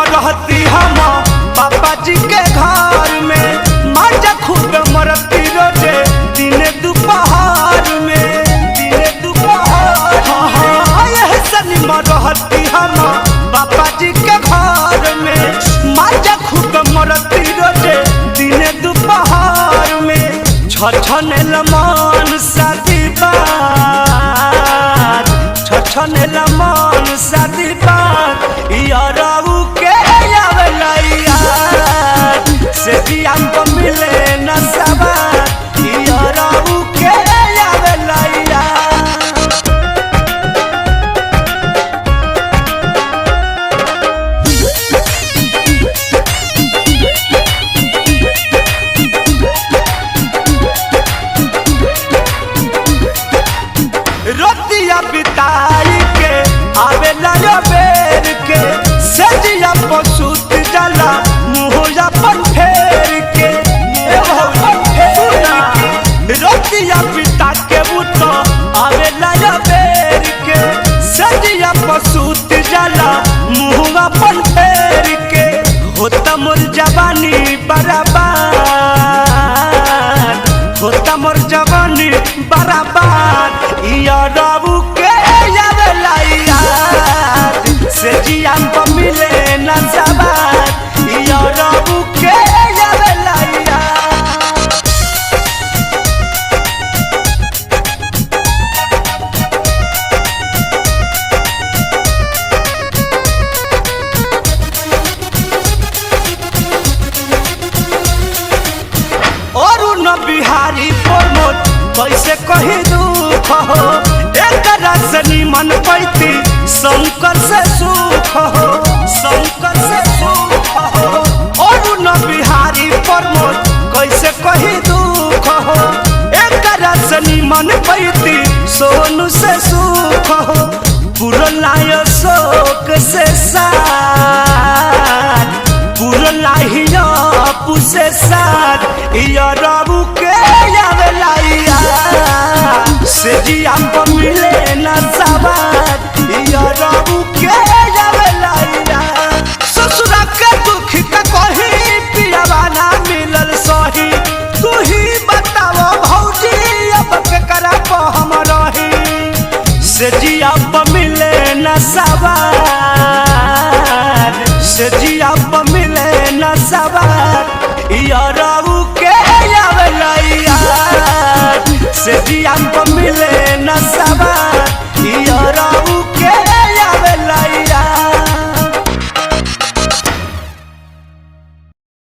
रहती हम पापा जी के घर में, माजा खूब मरती रोजे दिने दोपहर में, दिने दोपहर। हाँ यह सनीमा रहती हम पापा जी के घर में, माजा खूब मरती रोजे दिने दोपहर में। छछने लमन शादी बात, छछने लमन शादी बात, याराऊ के आवेला याद से दिया को मिले न सवार, याराऊ के आवेला याद। रोतिया बिताई के आवेला यो बेर के, सजिया पसुत जला मुहोया पर फेर के। रोतिया बिता के बुतो आवेला यो बेर के, सजिया पसुत जला मुहुआ पर फेर के। होता मोर जवानी बराबर, होता मोर जवानी बराबर, याराऊ के आवेला याद से जिया को मिले न सवार, याराऊ के आवेला याद। और न बिहारी प्रमोद कैसे कही दुख हो, एक रसनी मन पैती शंकर से सुख हो, शंकर से सुख हो। और न बिहारी प्रमोद कैसे कही दुख हो, एक रसनी मन पैती सोनू से सुख हो। पुरलायो शोक से साथ, पुरलाहिया पुसे साथ, याराऊ के आवेला याद से जिया को मिले न सवार, याराऊ के आवेला याद। ससुरा के दुख का कही पियावा ना मिलल सही, तू ही बताओ भौजी अब केकरा को हम रही, से जिया को मिले न सवार, से जिया को मिले न सवार, याराऊ के आवेला याद से जिया को मिले न सवार।